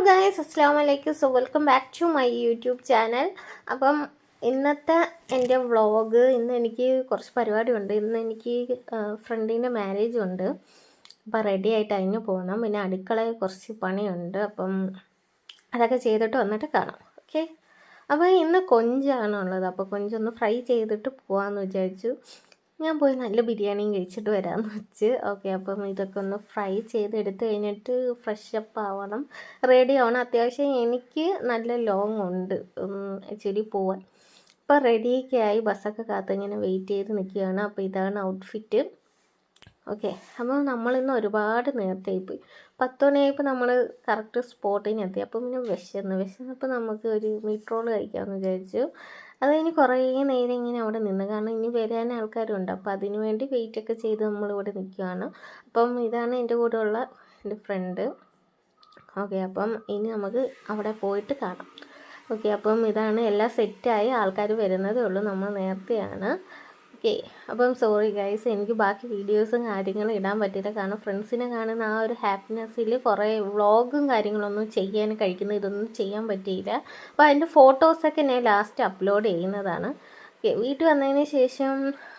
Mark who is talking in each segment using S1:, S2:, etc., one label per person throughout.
S1: Guys, അസ്സലാമു അലൈക്കും. So welcome back to my YouTube channel. അപ്പം ഇന്നത്തെ എൻ്റെ വ്ളോഗ്, ഇന്ന് എനിക്ക് കുറച്ച് പരിപാടിയുണ്ട്. ഇന്ന് എനിക്ക് ഫ്രണ്ടിൻ്റെ മാരേജ് ഉണ്ട്. അപ്പം റെഡി ആയിട്ട് അതിന് പോകണം. പിന്നെ അടുക്കളയിൽ കുറച്ച് പണിയുണ്ട്. അപ്പം അതൊക്കെ ചെയ്തിട്ട് വന്നിട്ട് കാണാം. ഓക്കെ. അപ്പോൾ ഇന്ന് കൊഞ്ചാണുള്ളത്. അപ്പോൾ കൊഞ്ചൊന്ന് ഫ്രൈ ചെയ്തിട്ട് പോകാമെന്ന് വിചാരിച്ചു. ഞാൻ പോയി നല്ല ബിരിയാണിയും കഴിച്ചിട്ട് വരാമെന്ന് വെച്ച്. ഓക്കെ. അപ്പം ഇതൊക്കെ ഒന്ന് ഫ്രൈ ചെയ്തെടുത്ത് കഴിഞ്ഞിട്ട് ഫ്രഷപ്പ് ആവണം, റെഡി ആവണം. അത്യാവശ്യം എനിക്ക് നല്ല ലോങ് ഉണ്ട് ആക്ച്വലി പോവാൻ. അപ്പോൾ റെഡിയൊക്കെ ആയി ബസ്സൊക്കെ കാത്ത് ഇങ്ങനെ വെയിറ്റ് ചെയ്ത് നിൽക്കുകയാണ്. അപ്പോൾ ഇതാണ് ഔട്ട്ഫിറ്റ്. ഓക്കെ. അപ്പോൾ നമ്മളിന്ന് ഒരുപാട് നേരത്തെ ആയിപ്പോയി. 10 മണിയായപ്പോൾ നമ്മൾ കറക്റ്റ് സ്പോട്ടിന് എത്തി. അപ്പം പിന്നെ വിശന്നപ്പോൾ നമുക്ക് ഒരു മീറ്റ് റോൾ കഴിക്കാമെന്ന് വിചാരിച്ചു. അത് കഴിഞ്ഞ് കുറേ നേരം ഇങ്ങനെ അവിടെ നിന്ന്, കാരണം ഇനി വരാൻ ആൾക്കാരുണ്ട്. അപ്പോൾ അതിന് വേണ്ടി വെയിറ്റൊക്കെ ചെയ്ത് നമ്മളിവിടെ നിൽക്കുകയാണ്. അപ്പം ഇതാണ് എൻ്റെ കൂടെയുള്ള എൻ്റെ ഫ്രണ്ട്. ഓക്കെ. അപ്പം ഇനി നമുക്ക് അവിടെ പോയിട്ട് കാണാം. ഓക്കെ. അപ്പം ഇതാണ് എല്ലാം സെറ്റായി, ആൾക്കാർ വരുന്നതേ ഉള്ളൂ. നമ്മൾ നേരത്തെയാണ്. ഓക്കെ. അപ്പം സോറി ഗൈസ്, എനിക്ക് ബാക്കി വീഡിയോസും കാര്യങ്ങളും ഇടാൻ പറ്റില്ല. കാരണം ഫ്രണ്ട്സിനെ കാണുന്ന ആ ഒരു ഹാപ്പിനെസ്സിൽ കുറേ വ്ളോഗും കാര്യങ്ങളൊന്നും ചെയ്യാൻ കഴിക്കുന്ന ഇതൊന്നും ചെയ്യാൻ പറ്റിയില്ല. അപ്പോൾ അതിൻ്റെ ഫോട്ടോസൊക്കെ ഞാൻ ലാസ്റ്റ് അപ്ലോഡ് ചെയ്യുന്നതാണ്. ഓക്കെ. വീട്ടിൽ വന്നതിന് ശേഷം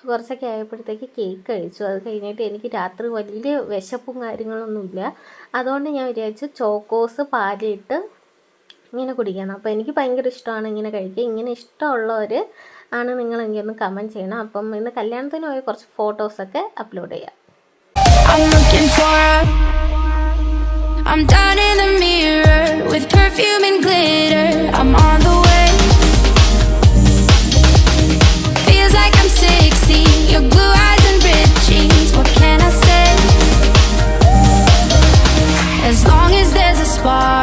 S1: കുറച്ചൊക്കെ ആയപ്പോഴത്തേക്ക് കേക്ക് കഴിച്ചു. അത് കഴിഞ്ഞിട്ട് എനിക്ക് രാത്രി വലിയ വിശപ്പും കാര്യങ്ങളൊന്നുമില്ല. അതുകൊണ്ട് ഞാൻ വിചാരിച്ചു ചോക്കോസ് പാലിട്ട് ഇങ്ങനെ കുടിക്കണം. അപ്പോൾ എനിക്ക് ഭയങ്കര ഇഷ്ടമാണ് ഇങ്ങനെ കഴിക്കുക. ഇങ്ങനെ ഇഷ്ടമുള്ളവർ ആണ് നിങ്ങളെങ്കിൽ ഒന്ന് കമൻറ്റ് ചെയ്യണം. അപ്പം ഇന്ന് കല്യാണത്തിന് പോയ കുറച്ച് ഫോട്ടോസൊക്കെ അപ്ലോഡ് ചെയ്യാം. I'm down in the mirror with perfume and glitter. I'm on the way. Feels like I'm 16. Your blue eyes and ripped jeans. What can I say? As long as there's a spark.